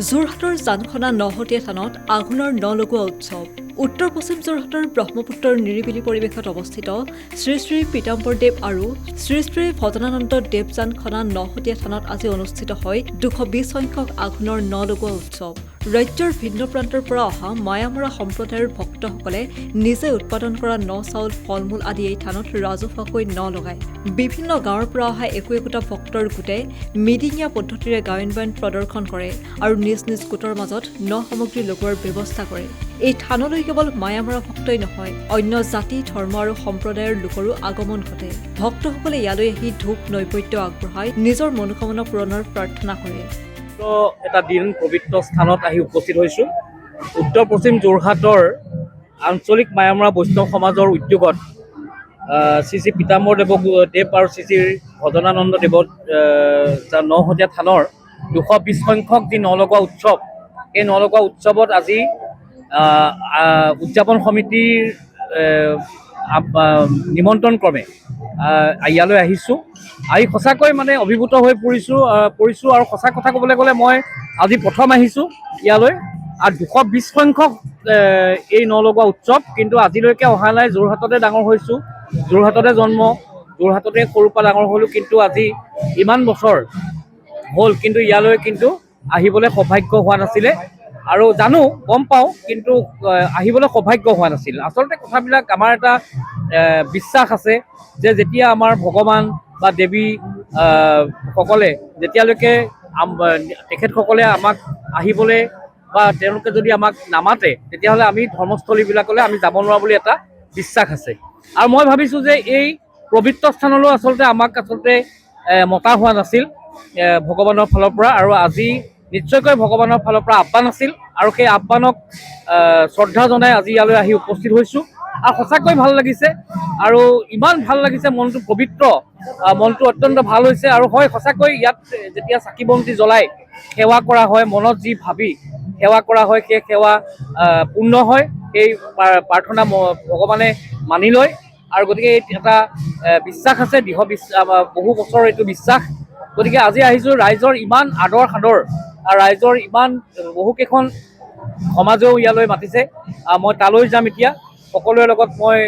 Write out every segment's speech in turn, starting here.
যোৰহাটৰ জানখনা নহতীয়া থানত আঘোণৰ ন লগোৱা উৎসৱ। উত্তৰ পশ্চিম যোৰহাটৰ ব্ৰহ্মপুত্ৰৰ নিৰিবিলি পৰিৱেশত অৱস্থিত শ্ৰী শ্ৰী পীতাম্বৰদেৱ আৰু শ্ৰী শ্ৰী ভজনানন্দ দেৱজানখনা নহতীয়া থানত আজি অনুষ্ঠিত হয় ২২০ সংখ্যক আঘোণৰ ন লগোৱা উৎসৱ। ৰাজ্যৰ ভিন্ন প্ৰান্তৰ পৰা অহা মায়ামৰা সম্প্ৰদায়ৰ ভক্তসকলে নিজে উৎপাদন কৰা ন চাউল ফল মূল আদি এই থানত ৰাজহুৱাকৈ ন লগায়। বিভিন্ন গাঁৱৰ পৰা অহা একোটা ভক্তৰ গোটে মিডিঙীয়া পদ্ধতিৰে গায়ন বায়ন প্ৰদৰ্শন কৰে আৰু নিজ নিজ গোটৰ মাজত ন সামগ্ৰী লগোৱাৰ ব্যৱস্থা কৰে। এই থানলৈ কেৱল মায়ামৰা ভক্তই নহয়, অন্য জাতি ধৰ্ম আৰু সম্প্ৰদায়ৰ লোকৰো আগমন ঘটে। ভক্তসকলে ইয়ালৈ আহি ধূপ নৈবেদ্য আগবঢ়াই নিজৰ মনোকামনা পূৰণৰ প্ৰাৰ্থনা কৰে। এটা দিন পবিত্ৰ স্থানত আহি উপস্থিত হৈছোঁ। উত্তৰ পশ্চিম যোৰহাটৰ আঞ্চলিক মায়ামৰা বৈষ্ণৱ সমাজৰ উদ্যোগত শ্ৰী শ্ৰী পীতাম্বৰদেৱ আৰু শ্ৰী শ্ৰী ভজনানন্দ দেৱৰ নহতীয়া থানৰ ২২০ সংখ্যক যি ন লগোৱা উৎসৱ, এই ন লগোৱা উৎসৱত আজি উদযাপন সমিতিৰ নিমন্ত্ৰণ ক্ৰমে ইয়ালৈ আহিছোঁ। আহি সঁচাকৈ মানে অভিভূত হৈ পৰিছোঁ আৰু সঁচা কথা ক'বলৈ গ'লে মই আজি প্ৰথম আহিছোঁ ইয়ালৈ। আৰু ২২০ সংখ্যক এই ন লগোৱা উৎসৱ, কিন্তু আজিলৈকে অহা নাই। যোৰহাটতে ডাঙৰ হৈছোঁ, যোৰহাটতে জন্ম, যোৰহাটতে সৰুৰ পৰা ডাঙৰ হ'লোঁ, কিন্তু আজি ইমান বছৰ হ'ল কিন্তু ইয়ালৈ কিন্তু আহিবলৈ সৌভাগ্য হোৱা নাছিলে। আৰু জানো, গম পাওঁ, কিন্তু আহিবলৈ সৌভাগ্য হোৱা নাছিল। আচলতে কথাবিলাক আমাৰ এটা বিশ্বাস আছে যে যেতিয়া আমাৰ ভগৱান বা দেৱী সকলে যেতিয়ালৈকে তেখেতসকলে আমাক আহিবলৈ বা তেওঁলোকে যদি আমাক নামাতে, তেতিয়াহ'লে আমি ধৰ্মস্থলীবিলাকলৈ আমি যাব নোৱাৰোঁ বুলি এটা বিশ্বাস আছে। আৰু মই ভাবিছোঁ যে এই পবিত্ৰ স্থানলৈ আমাক মতা হোৱা নাছিল ভগৱানৰ ফালৰ পৰা, আৰু আজি নিশ্চয়কৈ ভগৱানৰ ফালৰ পৰা আহ্বান আছিল, আৰু সেই আহ্বানক শ্ৰদ্ধা জনাই আজি ইয়ালৈ আহি উপস্থিত হৈছোঁ। আৰু সঁচাকৈ ভাল লাগিছে, আৰু ইমান ভাল লাগিছে, মনটো পবিত্ৰ, মনটো অত্যন্ত ভাল হৈছে। আৰু হয়, সঁচাকৈ ইয়াত যেতিয়া চাকি বন্তি জ্বলাই সেৱা কৰা হয়, মনত যি ভাবি সেৱা কৰা হয়, সেই সেৱা পূৰ্ণ হয়, সেই প্ৰাৰ্থনা ভগৱানে মানি লয়। আৰু গতিকে এটা বিশ্বাস আছে, দৃঢ় বিশ্বাস, বহু বছৰৰ এইটো বিশ্বাস। গতিকে আজি আহিছোঁ, ৰাইজৰ ইমান আদৰ সাদৰ, ৰাইজৰ ইমান বহুকেইখন সমাজেও ইয়ালৈ মাতিছে। মই তালৈ যাম এতিয়া, সকলোৰে লগত মই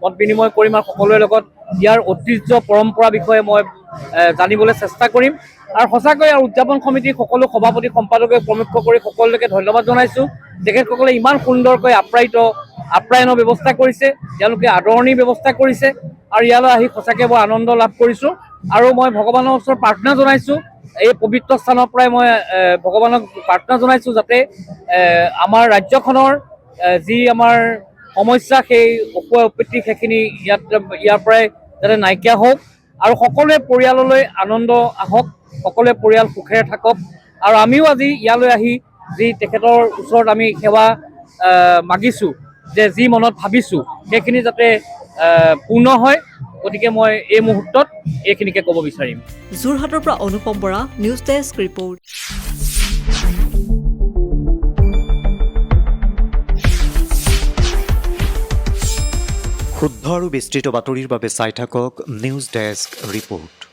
মত বিনিময় কৰিম আৰু সকলোৰে লগত ইয়াৰ ঐতিহ্য পৰম্পৰা বিষয়ে মই জানিবলৈ চেষ্টা কৰিম। আৰু সঁচাকৈ আৰু উদযাপন সমিতিৰ সকলো সভাপতি সম্পাদকে প্ৰমুখ্য কৰি সকলোকে ধন্যবাদ জনাইছোঁ। তেখেতসকলে ইমান সুন্দৰকৈ আপ্যায়নৰ ব্যৱস্থা কৰিছে, তেওঁলোকে আদৰণিৰ ব্যৱস্থা কৰিছে, আৰু ইয়ালৈ আহি সঁচাকৈ বৰ আনন্দ লাভ কৰিছোঁ। আৰু মই ভগৱানৰ ওচৰত প্ৰাৰ্থনা জনাইছোঁ, এই পবিত্ৰ স্থানৰ পৰাই মই ভগৱানক প্ৰাৰ্থনা জনাইছোঁ যাতে আমাৰ ৰাজ্যখনৰ যি আমাৰ সমস্যা, সেই অপুৱা উৎপত্তি, সেইখিনি ইয়াৰ পৰাই যাতে নাইকিয়া হওক, আৰু সকলোৱে পৰিয়াললৈ আনন্দ আহক, সকলোৱে পৰিয়াল সুখেৰে থাকক। আৰু আমিও আজি ইয়ালৈ আহি যি তেখেতৰ ওচৰত আমি সেৱা মাগিছোঁ, যে যি মনত ভাবিছোঁ সেইখিনি যাতে পূৰ্ণ হয়। গতিকে মই এই মুহূৰ্তত এইখিনিকে ক'ব বিচাৰিম। যোৰহাটৰ পৰা অনুপম বৰা, নিউজ ডেস্ক ৰিপৰ্ট। শুদ্ধ আৰু বিস্তৃত বাতৰিৰ বাবে চাই থাকক নিউজ ডেস্ক ৰিপৰ্ট।